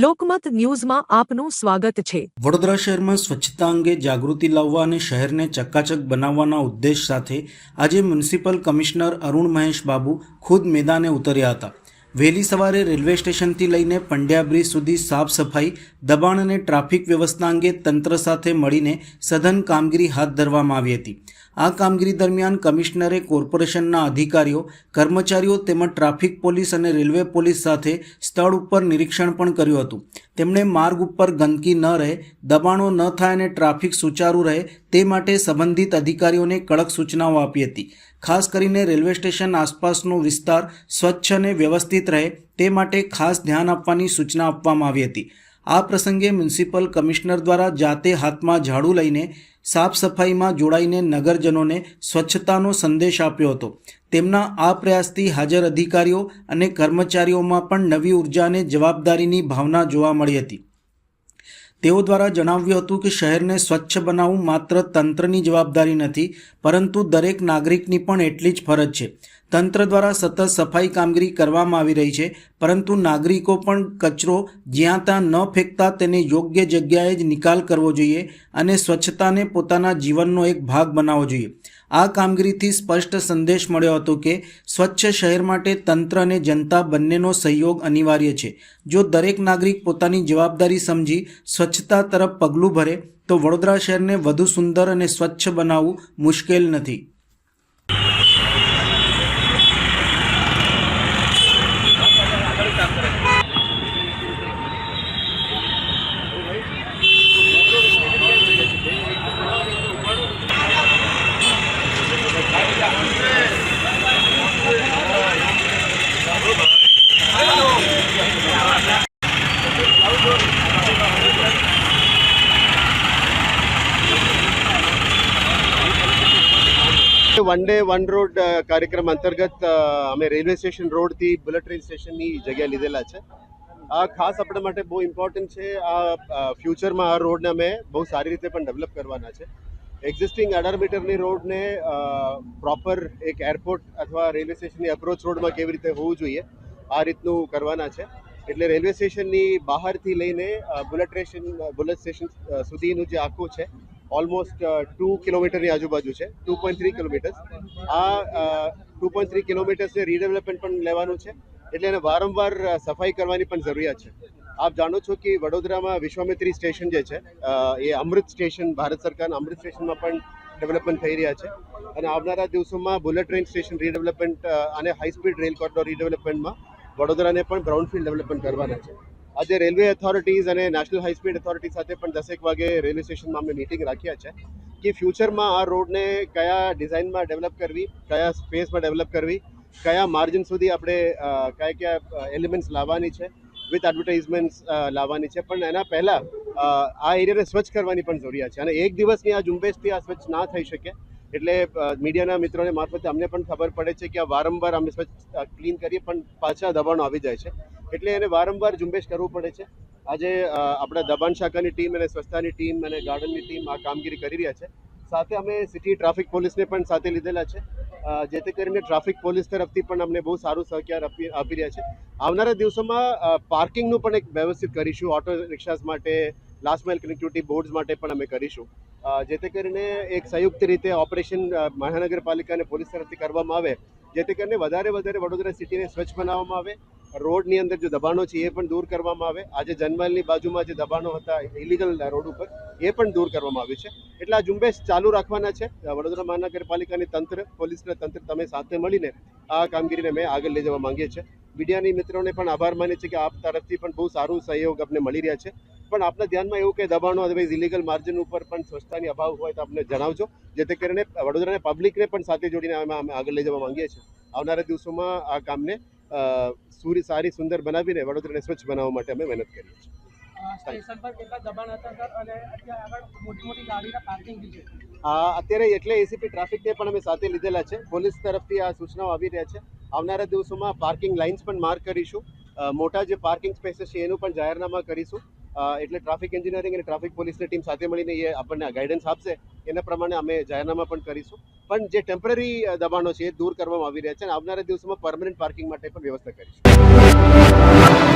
લોકમત ન્યૂઝમાં આપનું સ્વાગત છે। વડોદરા શહેરમાં સ્વચ્છતા અંગે જાગૃતિ લાવવા અને શહેરને ચકાચક બનાવવાના ઉદ્દેશ સાથે આજે મ્યુનિસિપલ કમિશનર અરુણ મહેશ બાબુ ખુદ મેદાને ઉતર્યા હતા। વહેલી સવારે રેલવે સ્ટેશનથી લઈને પંડ્યા બ્રિજ સુધી સાફ સફાઈ, દબાણ અને ટ્રાફિક વ્યવસ્થા અંગે તંત્ર સાથે મળીને સઘન કામગીરી હાથ ધરવામાં આવી હતી। આ કામગીરી દરમિયાન કમિશનરે કોર્પોરેશનના અધિકારીઓ, કર્મચારીઓ તેમજ ટ્રાફિક પોલીસ અને રેલવે પોલીસ સાથે સ્થળ ઉપર નિરીક્ષણ પણ કર્યું હતું। તેમણે માર્ગ ઉપર ગંદકી ન રહે, દબાણો ન થાય અને ટ્રાફિક સુચારું રહે તે માટે સંબંધિત અધિકારીઓને કડક સૂચનાઓ આપી હતી। ખાસ કરીને રેલવે સ્ટેશન આસપાસનો વિસ્તાર સ્વચ્છ અને વ્યવસ્થિત રહે તે માટે ખાસ ધ્યાન આપવાની સૂચના આપવામાં આવી હતી। આ પ્રસંગે મ્યુનિસિપલ કમિશનર દ્વારા જાતે હાથમાં ઝાડુ લઈને સાફ સફાઈમાં જોડાઈને નગરજનોને સ્વચ્છતાનો સંદેશ આપ્યો હતો। તેમના આ પ્રયાસથી હાજર અધિકારીઓ અને કર્મચારીઓમાં પણ નવી ઉર્જા અને જવાબદારીની ભાવના જોવા મળી હતી। તેઓ દ્વારા જણાવ્યું હતું કે શહેરને સ્વચ્છ બનાવવું માત્ર તંત્રની જવાબદારી નથી, પરંતુ દરેક નાગરિકની પણ એટલી જ ફરજ છે। તંત્ર દ્વારા સતત સફાઈ કામગીરી કરવામાં આવી રહી છે, પરંતુ નાગરિકો પણ કચરો જ્યાં ત્યાં ન ફેંકતા તેને યોગ્ય જગ્યાએ જ નિકાલ કરવો જોઈએ અને સ્વચ્છતાને પોતાના જીવનનો એક ભાગ બનાવવો જોઈએ। આ કામગીરીથી સ્પષ્ટ સંદેશ મળ્યો હતો કે સ્વચ્છ શહેર માટે તંત્ર અને જનતા બંનેનો સહયોગ અનિવાર્ય છે। જો દરેક નાગરિક પોતાની જવાબદારી સમજી સ્વચ્છતા તરફ પગલું ભરે તો વડોદરા શહેરને વધુ સુંદર અને સ્વચ્છ બનાવવું મુશ્કેલ નથી। વન ડે વન રોડ કાર્યક્રમ અંતર્ગત અમે રેલવે સ્ટેશન રોડથી બુલેટ ટ્રેન સ્ટેશનની જગ્યા લીધેલા છે। આ ખાસ આપણા માટે બહુ ઇમ્પોર્ટન્ટ છે। આ ફ્યુચરમાં આ રોડને અમે બહુ સારી રીતે પણ ડેવલપ કરવાના છે। એક્ઝિસ્ટિંગ 18 મીટરની રોડને પ્રોપર એક એરપોર્ટ અથવા રેલવે સ્ટેશનની અપ્રોચ રોડમાં કેવી રીતે હોવું જોઈએ આ રીતનું કરવાના છે। એટલે રેલવે સ્ટેશનની બહારથી લઈને બુલેટ સ્ટેશન સુધીનું જે આખું છે ઓલમોસ્ટ 2 કિલોમીટરની આજુબાજુ છે, 2.3 કિલોમીટર્સ। આ 2.3 કિલોમીટર્સને રીડેવલપમેન્ટ પણ લેવાનું છે, એટલે એને વારંવાર સફાઈ કરવાની પણ જરૂરિયાત છે। આપ જાણો છો કે વડોદરામાં વિશ્વામિત્રી સ્ટેશન જે છે એ અમૃત સ્ટેશન, ભારત સરકારના અમૃત સ્ટેશનમાં પણ ડેવલપમેન્ટ થઈ રહ્યા છે અને આવનારા દિવસોમાં બુલેટ ટ્રેન સ્ટેશન રીડેવલપમેન્ટ અને હાઈ સ્પીડ રેલ કોરિડોર રીડેવલપમેન્ટમાં વડોદરાને પણ બ્રાઉનફિલ્ડ ડેવલપમેન્ટ કરવાના છે। આજે રેલવે ઓથોરિટીઝ અને નેશનલ હાઈ સ્પીડ ઓથોરિટી સાથે પણ 10 વાગે રેલવે સ્ટેશનમાં અમે મિટિંગ રાખ્યા છે કે ફ્યુચરમાં આ રોડને કયા ડિઝાઇનમાં ડેવલપ કરવી, કયા સ્પેસમાં ડેવલપ કરવી, કયા માર્જિન સુધી આપણે કયા એલિમેન્ટ્સ લાવવાની છે, વિથ એડવર્ટાઇઝમેન્ટ્સ લાવવાની છે। પણ એના પહેલાં આ એરિયાને સ્વચ્છ કરવાની પણ જરૂરિયાત છે અને એક દિવસની આ ઝુંબેશથી આ સ્વચ્છ ના થઈ શકે। એટલે મીડિયાના મિત્રોને મારફતે અમને પણ ખબર પડે છે કે આ વારંવાર અમે સ્વચ્છ ક્લીન કરીએ પણ પાછા દબાણો આવી જાય છે, એટલે એને વારંવાર ઝુંબેશ કરવું પડે છે। આજે આપણા દબાણ શાખાની ટીમ અને સ્વચ્છતાની ટીમ અને ગાર્ડનની ટીમ આ કામગીરી કરી રહ્યા છે। સાથે અમે સિટી ટ્રાફિક પોલીસને પણ સાથે લીધેલા છે, જેથી કરીને ટ્રાફિક પોલીસ તરફથી પણ અમને બહુ સારું સહકાર આપી રહ્યા છે। આવનારા દિવસોમાં પાર્કિંગનું પણ એક વ્યવસ્થિત કરીશું, ઓટો રિક્ષાસ માટે, લાસ્ટ માઇલ કનેક્ટિવિટી બોર્ડ્સ માટે પણ અમે કરીશું, જેથી કરીને એક સંયુક્ત રીતે ઓપરેશન મહાનગરપાલિકા અને પોલીસ તરફથી કરવામાં આવે, જેથી કરીને વધારે વડોદરા સિટીને સ્વચ્છ બનાવવામાં આવે। રોડની અંદર જે દબાણો છે એ પણ દૂર કરવામાં આવે। આજે જનમલની બાજુમાં જે દબાણો હતા ઇલીગલ રોડ ઉપર એ પણ દૂર કરવામાં આવ્યું છે, એટલે આ ઝુંબેશ ચાલુ રાખવાના છે। વડોદરા મહાનગરપાલિકાની તંત્ર, પોલીસના તંત્ર તમે સાથે મળીને આ કામગીરીને અમે આગળ લઈ જવા માંગીએ છીએ। મીડિયાની મિત્રોને પણ આભાર માનીએ છીએ કે આપ તરફથી પણ બહુ સારું સહયોગ આપણે મળી રહ્યા છે, પણ આપના ધ્યાનમાં એવું કે દબાણો અદરવાઇઝ ઇલીગલ માર્જિન ઉપર પણ સ્વચ્છતાની અભાવ હોય તો આપણે જણાવજો, જેથી કરીને વડોદરાના પબ્લિકને પણ સાથે જોડીને અમે આગળ લઈ જવા માંગીએ છીએ। આવનારા દિવસોમાં આ કામને સારી સુંદર બનાવીને વડોદરાને સ્વચ્છ બનાવવા માટે અમે મહેનત કરીએ છીએ। અત્યારે એટલે એસીપી ટ્રાફિકને પણ અમે સાથે લીધેલા છે, પોલીસ તરફથી આ સૂચનાઓ આવી રહ્યા છે। આવનારા દિવસોમાં પાર્કિંગ લાઇન્સ પણ માર્ક કરીશું, મોટા જે પાર્કિંગ સ્પેસીસ છે એનું પણ જાહેરનામા કરીશું, એટલે ટ્રાફિક એન્જિનિયરિંગ અને ટ્રાફિક પોલીસની ટીમ સાથે મળીને એ આપણને ગાઈડન્સ આપશે, એના પ્રમાણે અમે જાહેરનામા પણ કરીશું। પણ જે ટેમ્પરરી દબાણો છે એ દૂર કરવામાં આવી રહ્યા છે અને આવનારા દિવસોમાં પરમનન્ટ પાર્કિંગ માટે પણ વ્યવસ્થા કરીશું।